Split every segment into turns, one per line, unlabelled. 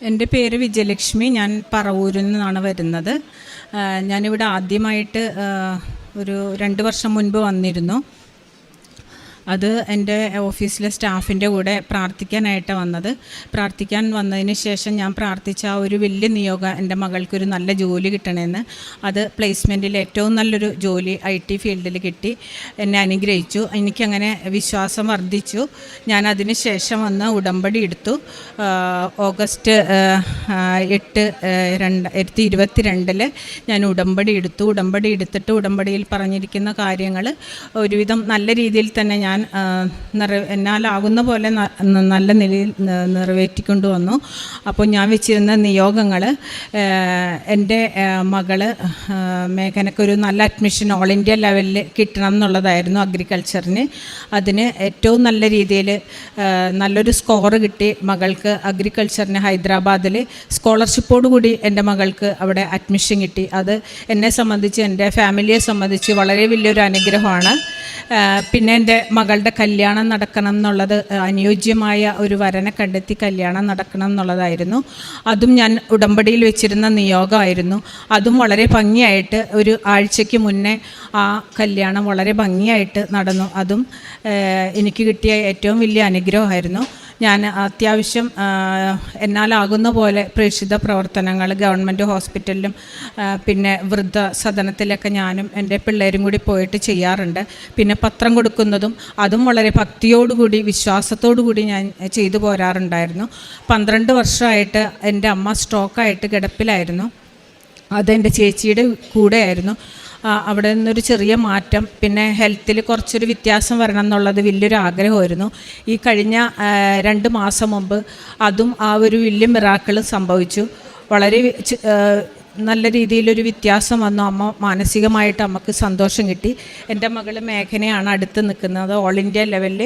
എൻ്റെ പേര് വിജയലക്ഷ്മി. ഞാൻ പറവൂരിൽ നിന്നാണ് വരുന്നത്. ഞാനിവിടെ ആദ്യമായിട്ട് ഒരു 2 വർഷം മുൻപ് വന്നിരുന്നു. അത് എൻ്റെ ഓഫീസിലെ സ്റ്റാഫിൻ്റെ കൂടെ പ്രാർത്ഥിക്കാനായിട്ട് വന്നത്. പ്രാർത്ഥിക്കാൻ വന്നതിന് ശേഷം ഞാൻ പ്രാർത്ഥിച്ച ആ ഒരു വലിയ നിയോഗം എൻ്റെ മകൾക്കൊരു നല്ല ജോലി കിട്ടണമെന്ന്. അത് പ്ലേസ്മെൻറ്റിൽ ഏറ്റവും നല്ലൊരു ജോലി IT ഫീൽഡിൽ കിട്ടി. എന്നെ അനുഗ്രഹിച്ചു. എനിക്കങ്ങനെ വിശ്വാസം വർദ്ധിച്ചു. ഞാൻ അതിന് ശേഷം വന്ന് ഉടമ്പടി എടുത്തു. ഓഗസ്റ്റ് 8, 2022 ഞാൻ ഉടമ്പടി എടുത്തു. ഉടമ്പടി എടുത്തിട്ട് ഉടമ്പടിയിൽ പറഞ്ഞിരിക്കുന്ന കാര്യങ്ങൾ ഒരുവിധം നല്ല രീതിയിൽ തന്നെ ഞാൻ എന്നാലാകുന്ന പോലെ നല്ല നിലയിൽ നിറവേറ്റിക്കൊണ്ട് വന്നു. അപ്പോൾ ഞാൻ വെച്ചിരുന്ന നിയോഗങ്ങൾ, എൻ്റെ മകള് മേഘനക്കൊരു നല്ല അഡ്മിഷൻ ഓൾ ഇന്ത്യ ലെവലിൽ കിട്ടണം എന്നുള്ളതായിരുന്നു അഗ്രികൾച്ചറിന്. അതിന് ഏറ്റവും നല്ല രീതിയിൽ നല്ലൊരു സ്കോർ കിട്ടി. മകൾക്ക് അഗ്രികൾച്ചറിന് ഹൈദരാബാദിൽ സ്കോളർഷിപ്പോടുകൂടി എൻ്റെ മകൾക്ക് അവിടെ അഡ്മിഷൻ കിട്ടി. അത് എന്നെ സംബന്ധിച്ച്, എൻ്റെ ഫാമിലിയെ സംബന്ധിച്ച് വളരെ വലിയൊരു അനുഗ്രഹമാണ്. പിന്നെ എൻ്റെ മകളുടെ കല്യാണം നടക്കണം എന്നുള്ളത്, അനുയോജ്യമായ ഒരു വരനെ കണ്ടെത്തി കല്യാണം നടക്കണം എന്നുള്ളതായിരുന്നു. അതും ഞാൻ ഉടമ്പടിയിൽ വെച്ചിരുന്ന നിയോഗമായിരുന്നു. അതും വളരെ ഭംഗിയായിട്ട് ഒരു ആഴ്ചയ്ക്ക് മുന്നേ ആ കല്യാണം വളരെ ഭംഗിയായിട്ട് നടന്നു. അതും എനിക്ക് കിട്ടിയ ഏറ്റവും വലിയ അനുഗ്രഹമായിരുന്നു. ഞാൻ അത്യാവശ്യം എന്നാലാകുന്ന പോലെ പ്രേക്ഷിത പ്രവർത്തനങ്ങൾ ഗവൺമെൻറ് ഹോസ്പിറ്റലിലും പിന്നെ വൃദ്ധസദനത്തിലൊക്കെ ഞാനും എൻ്റെ പിള്ളേരും കൂടി പോയിട്ട് ചെയ്യാറുണ്ട്. പിന്നെ പത്രം കൊടുക്കുന്നതും അതും വളരെ ഭക്തിയോടുകൂടി വിശ്വാസത്തോടു കൂടി ഞാൻ ചെയ്തു പോരാറുണ്ടായിരുന്നു. 12 വർഷമായിട്ട് എൻ്റെ അമ്മ സ്ട്രോക്കായിട്ട് കിടപ്പിലായിരുന്നു. അതെൻ്റെ ചേച്ചിയുടെ കൂടെയായിരുന്നു. അവിടെ നിന്നൊരു ചെറിയ മാറ്റം, പിന്നെ ഹെൽത്തിൽ കുറച്ചൊരു വ്യത്യാസം വരണം എന്നുള്ളത് വലിയൊരു ആഗ്രഹമായിരുന്നു. ഈ കഴിഞ്ഞ 2 മാസം മുമ്പ് അതും ആ ഒരു വലിയ മിറാക്കിൾ സംഭവിച്ചു. വളരെ നല്ല രീതിയിലൊരു വ്യത്യാസം വന്നു. അമ്മ മാനസികമായിട്ട് അമ്മക്ക് സന്തോഷം കിട്ടി. എൻ്റെ മകൾ മേഘനയാണ് അടുത്ത് നിൽക്കുന്നത്. ഓൾ ഇന്ത്യ ലെവലിൽ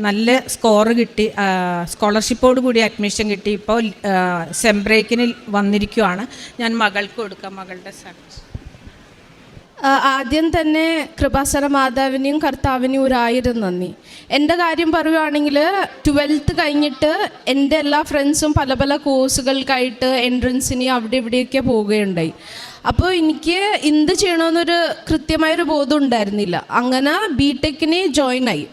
നല്ല സ്കോർ കിട്ടി. സ്കോളർഷിപ്പോട് കൂടി അഡ്മിഷൻ കിട്ടി. ഇപ്പോൾ സെം ബ്രേക്കിന് വന്നിരിക്കുവാണ്. ഞാൻ മകൾക്ക് കൊടുക്കാം, മകളുടെ സർവീസ്.
ആദ്യം തന്നെ കൃപാസന മാതാവിനെയും കർത്താവിനെയും 1000 നന്ദി. എൻ്റെ കാര്യം പറയുകയാണെങ്കിൽ 12th കഴിഞ്ഞിട്ട് എൻ്റെ എല്ലാ ഫ്രണ്ട്സും പല പല കോഴ്സുകൾക്കായിട്ട് എൻട്രൻസിന് അവിടെ ഇവിടെയൊക്കെ പോവുകയുണ്ടായി. അപ്പോൾ എനിക്ക് എന്ത് ചെയ്യണമെന്നൊരു കൃത്യമായൊരു ബോധം ഉണ്ടായിരുന്നില്ല. അങ്ങനെ BTechന് ജോയിൻ ആയി.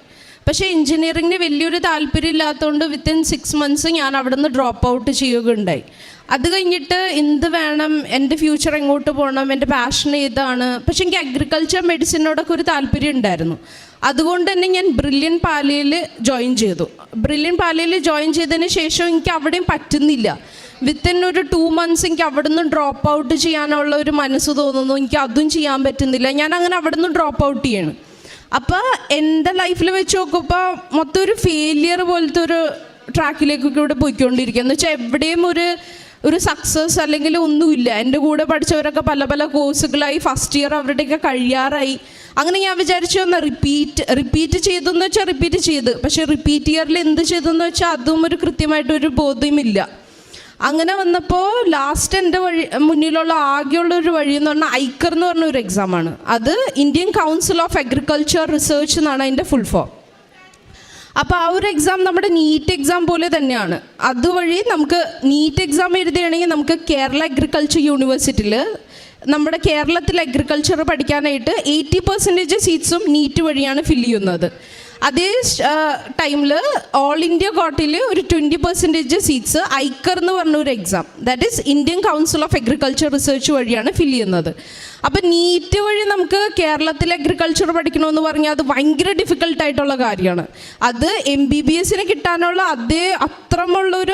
പക്ഷേ എൻജിനീയറിങ്ങിന് വലിയൊരു താല്പര്യം ഇല്ലാത്തതുകൊണ്ട് വിത്തിൻ 6 months ഞാൻ അവിടെ നിന്ന് ഡ്രോപ്പ് ഔട്ട് ചെയ്യുകയുണ്ടായി. അത് കഴിഞ്ഞിട്ട് എന്ത് വേണം, എൻ്റെ ഫ്യൂച്ചർ എങ്ങോട്ട് പോകണം, എൻ്റെ പാഷൻ ഏതാണ്. പക്ഷെ എനിക്ക് അഗ്രികൾച്ചർ മെഡിസിനോടൊക്കെ ഒരു താല്പര്യം ഉണ്ടായിരുന്നു. അതുകൊണ്ട് തന്നെ ഞാൻ ബ്രില്യൻ പാലയിൽ ജോയിൻ ചെയ്തു. ബ്രില്യൻ പാലയിൽ ജോയിൻ ചെയ്തതിന് ശേഷം എനിക്ക് അവിടെയും പറ്റുന്നില്ല. വിത്തിൻ ഒരു 2 months എനിക്ക് അവിടെ നിന്ന് ഡ്രോപ്പ് ഔട്ട് ചെയ്യാനുള്ള ഒരു മനസ്സ് തോന്നുന്നു. എനിക്ക് അതും ചെയ്യാൻ പറ്റുന്നില്ല. ഞാൻ അങ്ങനെ അവിടെ നിന്ന് ഡ്രോപ്പ് ഔട്ട് ചെയ്യണം. അപ്പോൾ എൻ്റെ ലൈഫിൽ വെച്ച് നോക്കുമ്പോൾ മൊത്തം ഒരു ഫെയിലിയർ പോലത്തെ ഒരു ട്രാക്കിലേക്കൊക്കെ ഇവിടെ പോയിക്കൊണ്ടിരിക്കുക. എന്ന് വെച്ചാൽ എവിടെയും ഒരു സക്സസ് അല്ലെങ്കിൽ ഒന്നുമില്ല. എൻ്റെ കൂടെ പഠിച്ചവരൊക്കെ പല പല കോഴ്സുകളായി, ഫസ്റ്റ് ഇയർ അവരുടെയൊക്കെ കഴിയാറായി. അങ്ങനെ ഞാൻ വിചാരിച്ചു ഒന്ന് റിപ്പീറ്റ് ചെയ്തെന്ന് വെച്ചാൽ റിപ്പീറ്റ് ചെയ്ത്, പക്ഷേ റിപ്പീറ്റ് ഇയറിൽ എന്ത് ചെയ്തെന്ന് വെച്ചാൽ അതും ഒരു കൃത്യമായിട്ടൊരു ബോധ്യമില്ല. അങ്ങനെ വന്നപ്പോൾ ലാസ്റ്റ് എൻ്റെ മുന്നിലുള്ള ആകെയുള്ളൊരു വഴി എന്ന് പറഞ്ഞാൽ ഐക്കർ എന്ന് പറഞ്ഞ ഒരു എക്സാമാണ്. അത് Indian council of agriculture research എന്നാണ് അതിൻ്റെ ഫുൾ ഫോം. അപ്പോൾ ആ ഒരു എക്സാം നമ്മുടെ നീറ്റ് എക്സാം പോലെ തന്നെയാണ്. അതുവഴി നമുക്ക് നീറ്റ് എക്സാം എഴുതുകയാണെങ്കിൽ നമുക്ക് കേരള അഗ്രികൾച്ചർ യൂണിവേഴ്സിറ്റിയിൽ നമ്മുടെ കേരളത്തിൽ അഗ്രികൾച്ചർ പഠിക്കാനായിട്ട് 80% സീറ്റ്സും നീറ്റ് വഴിയാണ് ഫില്ല് ചെയ്യുന്നത്. അതേ ടൈമിൽ ഓൾ ഇന്ത്യ കോട്ടയിൽ ഒരു 20% സീറ്റ്സ് ഐക്കർ എന്ന് പറഞ്ഞ ഒരു exam, that is Indian council of agriculture research വഴിയാണ് ഫില്ല് ചെയ്യുന്നത്. അപ്പം നീറ്റ് വഴി നമുക്ക് കേരളത്തിൽ അഗ്രികൾച്ചർ പഠിക്കണമെന്ന് പറഞ്ഞാൽ അത് ഭയങ്കര ഡിഫിക്കൽട്ടായിട്ടുള്ള കാര്യമാണ്. അത് MBBSന് കിട്ടാനുള്ള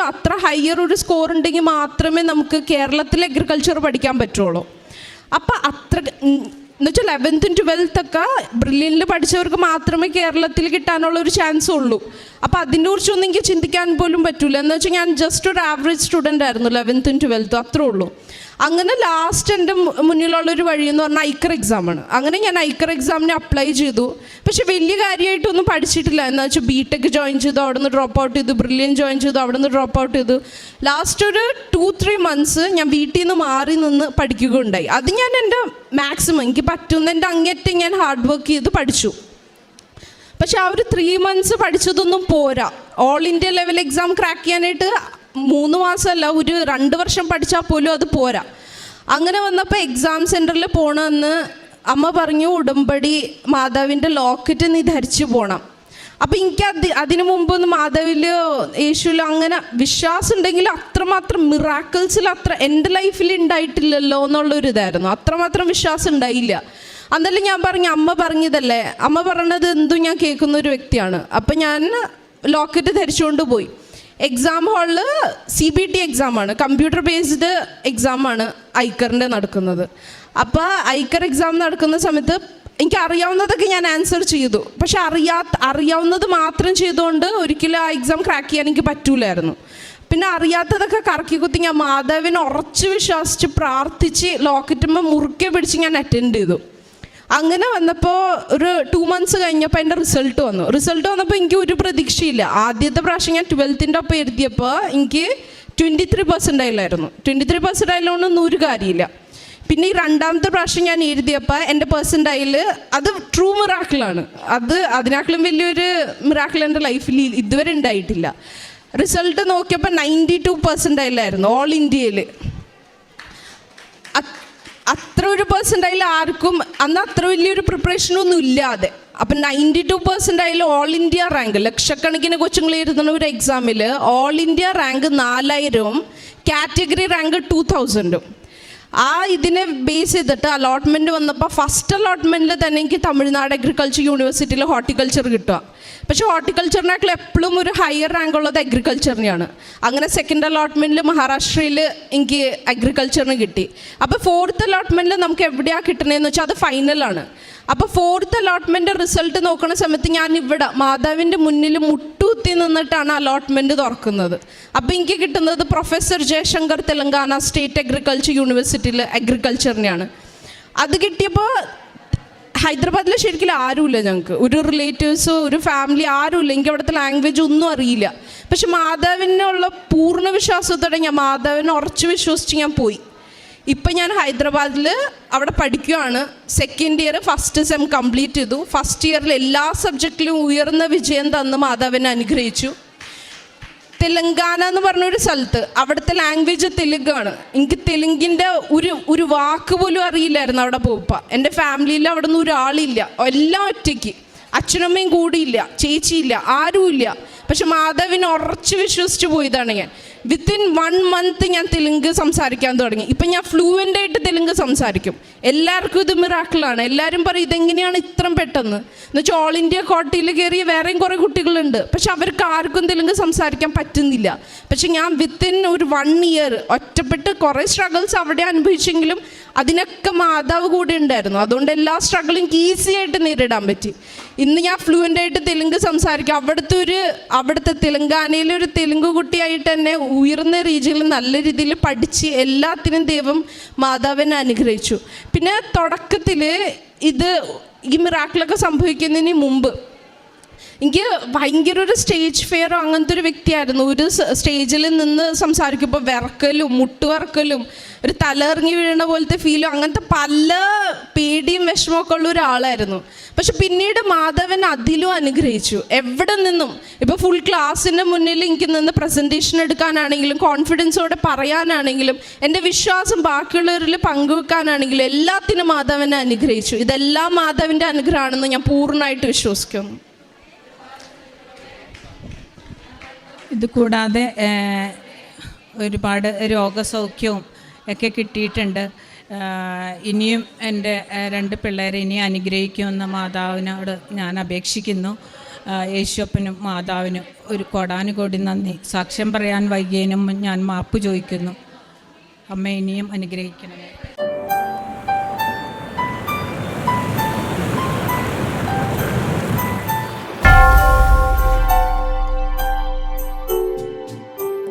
അത്ര ഹയർ ഒരു സ്കോർ ഉണ്ടെങ്കിൽ മാത്രമേ നമുക്ക് കേരളത്തിൽ അഗ്രികൾച്ചർ പഠിക്കാൻ പറ്റുള്ളൂ. അപ്പം എന്നുവെച്ചാൽ 11th and 12th ഒക്കെ ബ്രില്യനിൽ പഠിച്ചവർക്ക് മാത്രമേ കേരളത്തിൽ കിട്ടാനുള്ള ഒരു ചാൻസ് ഉള്ളൂ. അപ്പോൾ അതിൻ്റെ കുറിച്ചൊന്നും എനിക്ക് ചിന്തിക്കാൻ പോലും പറ്റില്ല. എന്ന് വെച്ചാൽ ഞാൻ ജസ്റ്റ് ഒരു ആവറേജ് സ്റ്റുഡൻ്റ് ആയിരുന്നു 11th and 12th, അത്രേ ഉള്ളൂ. അങ്ങനെ ലാസ്റ്റ് എൻ്റെ മുന്നിലുള്ളൊരു വഴി എന്ന് പറഞ്ഞാൽ ഐക്കർ എക്സാമാണ്. അങ്ങനെ ഞാൻ ഐക്കർ എക്സാമിന് അപ്ലൈ ചെയ്തു. പക്ഷെ വലിയ കാര്യമായിട്ടൊന്നും പഠിച്ചിട്ടില്ല. എന്ന് വെച്ചാൽ BTech ജോയിൻ ചെയ്തു, അവിടെ നിന്ന് ഡ്രോപ്പ് ഔട്ട് ചെയ്തു. ബ്രില്യൻ ജോയിൻ ചെയ്തു, അവിടെ നിന്ന് ഡ്രോപ്പ് ഔട്ട് ചെയ്തു. ലാസ്റ്റ് ഒരു 2-3 months ഞാൻ വീട്ടിൽ നിന്ന് മാറി നിന്ന് പഠിക്കുകയുണ്ടായി. അത് ഞാൻ എൻ്റെ മാക്സിമം എനിക്ക് പറ്റുന്നതിൻ്റെ അങ്ങേറ്റം ഞാൻ ഹാർഡ് വർക്ക് ചെയ്ത് പഠിച്ചു. പക്ഷെ ആ ഒരു 3 months പഠിച്ചതൊന്നും പോരാ. All India level exam crack ചെയ്യാനായിട്ട് 3 മാസമല്ല, ഒരു 2 വർഷം പഠിച്ചാൽ പോലും അത് പോരാ. അങ്ങനെ വന്നപ്പോൾ എക്സാം സെൻറ്ററിൽ പോകണമെന്ന് അമ്മ പറഞ്ഞു, ഉടമ്പടി മാതാവിൻ്റെ ലോക്കറ്റ് നീ ധരിച്ചു പോകണം. അപ്പം എനിക്ക് അതിനു മുമ്പൊന്നും മാതാവിൽ യേശുവിൽ അങ്ങനെ വിശ്വാസം ഉണ്ടെങ്കിൽ അത്രമാത്രം മിറാക്കിൾസിൽ എൻ്റെ ലൈഫിൽ ഉണ്ടായിട്ടില്ലല്ലോ എന്നുള്ളൊരു ഇതായിരുന്നു. അത്രമാത്രം വിശ്വാസം ഉണ്ടായില്ല. അന്നേരം ഞാൻ പറഞ്ഞു, അമ്മ പറഞ്ഞതല്ലേ, അമ്മ പറഞ്ഞത് എന്തും ഞാൻ കേൾക്കുന്ന ഒരു വ്യക്തിയാണ്. അപ്പം ഞാൻ ലോക്കറ്റ് ധരിച്ചുകൊണ്ട് പോയി. എക്സാം ഹാളിൽ CBT എക്സാമാണ്, കമ്പ്യൂട്ടർ ബേസ്ഡ് എക്സാമാണ് ഐക്കറിൻ്റെ നടക്കുന്നത്. അപ്പോൾ ഐക്കർ എക്സാം നടക്കുന്ന സമയത്ത് എനിക്ക് അറിയാവുന്നതൊക്കെ ഞാൻ ആൻസർ ചെയ്തു. പക്ഷെ അറിയാവുന്നത് മാത്രം ചെയ്തുകൊണ്ട് ഒരിക്കലും ആ എക്സാം ക്രാക്ക് ചെയ്യാൻ എനിക്ക് പറ്റൂലായിരുന്നു. പിന്നെ അറിയാത്തതൊക്കെ കറക്കി കുത്തി ഞാൻ മാതാവിനെ ഉറച്ച് വിശ്വസിച്ച് പ്രാർത്ഥിച്ച് ലോക്കറ്റുമ്പോൾ മുറുക്കെ പിടിച്ച് ഞാൻ അറ്റൻഡ് ചെയ്തു. അങ്ങനെ വന്നപ്പോൾ ഒരു 2 months കഴിഞ്ഞപ്പോൾ എൻ്റെ റിസൾട്ട് വന്നപ്പോൾ എനിക്ക് ഒരു പ്രതീക്ഷയില്ല. ആദ്യത്തെ പ്രാവശ്യം ഞാൻ 12th ഒപ്പം എഴുതിയപ്പോൾ എനിക്ക് 23% 23% ഒരു കാര്യമില്ല. പിന്നെ ഈ 2ാമത്തെ പ്രാവശ്യം ഞാൻ എഴുതിയപ്പോൾ എൻ്റെ പെർസെൻറ്റൈൽ അത് ട്രൂ മിറാക്കിളാണ്. അതിനേക്കാളും വലിയൊരു മിറാക്കിൾ എൻ്റെ ലൈഫിൽ ഇതുവരെ ഉണ്ടായിട്ടില്ല. റിസൾട്ട് നോക്കിയപ്പോൾ 92% ഓൾ ഇന്ത്യയിൽ. അത്ര ഒരു പെർസെൻറ്റൈൽ ആർക്കും അന്ന് അത്ര വലിയൊരു പ്രിപ്പറേഷനൊന്നും ഇല്ലാതെ. അപ്പം 92% ഓൾ ഇന്ത്യ റാങ്ക്, ലക്ഷക്കണക്കിന് കൊച്ചുങ്ങൾ എഴുതുന്ന ഒരു എക്സാമിൽ all India rank 4000 category rank 2000. ഇതിനെ ബേസ് ചെയ്തിട്ട് അലോട്ട്മെൻറ്റ് വന്നപ്പോൾ ഫസ്റ്റ് അലോട്ട്മെൻറ്റിൽ തന്നെ എനിക്ക് തമിഴ്നാട് അഗ്രികൾച്ചർ യൂണിവേഴ്സിറ്റിയിൽ ഹോർട്ടിക്കൾച്ചർ കിട്ടുക. പക്ഷേ ഹോർട്ടിക്കൾച്ചറിനേക്കാൾ എപ്പോഴും ഒരു ഹയർ റാങ്ക് ഉള്ളത് അഗ്രികൾച്ചറിനെയാണ്. അങ്ങനെ സെക്കൻഡ് അലോട്ട്മെൻറ്റിൽ മഹാരാഷ്ട്രയിൽ എനിക്ക് അഗ്രികൾച്ചറിന് കിട്ടി. അപ്പോൾ 4th അലോട്ട്മെൻറ്റിൽ നമുക്ക് എവിടെയാണ് കിട്ടണതെന്ന് വെച്ചാൽ അത് ഫൈനലാണ്. അപ്പോൾ 4th അലോട്ട്മെൻറ്റ് റിസൾട്ട് നോക്കുന്ന സമയത്ത് ഞാൻ ഇവിടെ മാതാവിൻ്റെ മുന്നിൽ മുട്ടുകുത്തി നിന്നിട്ടാണ് അലോട്ട്മെൻറ്റ് തുറക്കുന്നത്. അപ്പോൾ എനിക്ക് കിട്ടുന്നത് professor Jaishankar Telangana state agriculture യൂണിവേഴ്സിറ്റിയിൽ അഗ്രികൾച്ചറിനെയാണ്. അത് കിട്ടിയപ്പോൾ ഹൈദരാബാദിൽ ശരിക്കും ആരുമില്ല, ഞങ്ങൾക്ക് ഒരു റിലേറ്റീവ്സോ ഒരു ഫാമിലി ആരുമില്ല. എനിക്ക് അവിടുത്തെ ലാംഗ്വേജ് ഒന്നും അറിയില്ല. പക്ഷെ മാതാവിനുള്ള പൂർണ്ണ വിശ്വാസത്തോടെ ഞാൻ മാതാവിനെ ഉറച്ചു വിശ്വസിച്ച് ഞാൻ പോയി. ഇപ്പം ഞാൻ ഹൈദരാബാദിൽ അവിടെ പഠിക്കുകയാണ്. 2nd year first sem complete ചെയ്തു. ഫസ്റ്റ് ഇയറിൽ എല്ലാ സബ്ജക്റ്റിലും ഉയർന്ന വിജയം തന്ന് മാതാവിനെ അനുഗ്രഹിച്ചു. തെലങ്കാന എന്ന് പറഞ്ഞൊരു സ്ഥലത്ത് അവിടുത്തെ ലാംഗ്വേജ് തെലുങ്കാണ്. എനിക്ക് തെലുങ്കിൻ്റെ ഒരു വാക്ക് പോലും അറിയില്ലായിരുന്നു അവിടെ പോയപ്പോൾ. എൻ്റെ ഫാമിലിയിൽ അവിടെ നിന്ന് ഒരാളില്ല, എല്ലാം ഒറ്റയ്ക്ക്, അച്ഛനമ്മയും കൂടിയില്ല, ചേച്ചിയില്ല, ആരുമില്ല. പക്ഷെ മാതാവിനെ ഉറച്ച് വിശ്വസിച്ച് പോയതാണ് ഞാൻ. വിത്തിൻ 1 month ഞാൻ തെലുങ്ക് സംസാരിക്കാൻ തുടങ്ങി. ഇപ്പം ഞാൻ ഫ്ലൂവൻ്റ് ആയിട്ട് തെലുങ്ക് സംസാരിക്കും. എല്ലാവർക്കും ഇത് മിറാക്കിളാണ്. എല്ലാവരും പറയും ഇതെങ്ങനെയാണ് ഇത്രയും പെട്ടെന്ന്. എന്നുവെച്ചാൽ ഓൾ ഇന്ത്യ കോട്ടയിൽ കയറിയ വേറെയും കുറേ കുട്ടികളുണ്ട്, പക്ഷെ അവർക്ക് ആർക്കും തെലുങ്ക് സംസാരിക്കാൻ പറ്റുന്നില്ല. പക്ഷെ ഞാൻ വിത്തിൻ ഒരു 1 year ഒറ്റപ്പെട്ട് കുറേ സ്ട്രഗിൾസ് അവിടെ അനുഭവിച്ചെങ്കിലും അതിനൊക്കെ മാതാവ് കൂടെ ഉണ്ടായിരുന്നു. അതുകൊണ്ട് എല്ലാ സ്ട്രഗിളും എനിക്ക് ഈസി ആയിട്ട് നേരിടാൻ പറ്റി. ഇന്ന് ഞാൻ ഫ്ലുവൻ്റ് ആയിട്ട് തെലുങ്ക് സംസാരിക്കും. അവിടുത്തെ തെലങ്കാനയിലെ ഒരു തെലുങ്ക് കുട്ടിയായിട്ട് തന്നെ ഉയർന്ന രീതിയിൽ നല്ല രീതിയിൽ പഠിച്ച് എല്ലാത്തിനും ദൈവം മാതാവിനെ അനുഗ്രഹിച്ചു. പിന്നെ തുടക്കത്തിൽ ഈ മിറാക്കിളൊക്കെ സംഭവിക്കുന്നതിന് മുമ്പ് എനിക്ക് ഭയങ്കര ഒരു സ്റ്റേജ് ഫിയറോ അങ്ങനത്തെ ഒരു വ്യക്തിയായിരുന്നു. ഒരു സ്റ്റേജിൽ നിന്ന് സംസാരിക്കുമ്പോൾ വിറക്കലും മുട്ടുവിറക്കലും ഒരു തലയിറങ്ങി വീഴുന്ന പോലത്തെ ഫീലും അങ്ങനത്തെ പല പേടിയും വിഷമമൊക്കെ ഉള്ള ഒരാളായിരുന്നു. പക്ഷെ പിന്നീട് മാധവൻ അതിലും അനുഗ്രഹിച്ചു. എവിടെ നിന്നും ഇപ്പോൾ ഫുൾ ക്ലാസ്സിൻ്റെ മുന്നിൽ എനിക്ക് നിന്ന് പ്രസൻറ്റേഷൻ എടുക്കാനാണെങ്കിലും കോൺഫിഡൻസോടെ പറയാനാണെങ്കിലും എൻ്റെ വിശ്വാസം ബാക്കിയുള്ളവരിൽ പങ്കുവെക്കാനാണെങ്കിലും എല്ലാത്തിനും മാധവനെ അനുഗ്രഹിച്ചു. ഇതെല്ലാം മാധവൻ്റെ അനുഗ്രഹമാണെന്ന് ഞാൻ പൂർണ്ണമായിട്ട് വിശ്വസിക്കുന്നു.
ഇത് കൂടാതെ ഒരുപാട് രോഗസൗഖ്യവും ഒക്കെ കിട്ടിയിട്ടുണ്ട്. ഇനിയും എൻ്റെ 2 പിള്ളേരെ ഇനിയും അനുഗ്രഹിക്കുമെന്ന് മാതാവിനോട് ഞാൻ അപേക്ഷിക്കുന്നു. യേശുപ്പനും മാതാവിനും ഒരു കോടാനുകോടി നന്ദി. സാക്ഷ്യം പറയാൻ വൈകിയതിനും ഞാൻ മാപ്പ് ചോദിക്കുന്നു. അമ്മ ഇനിയും അനുഗ്രഹിക്കണമേ.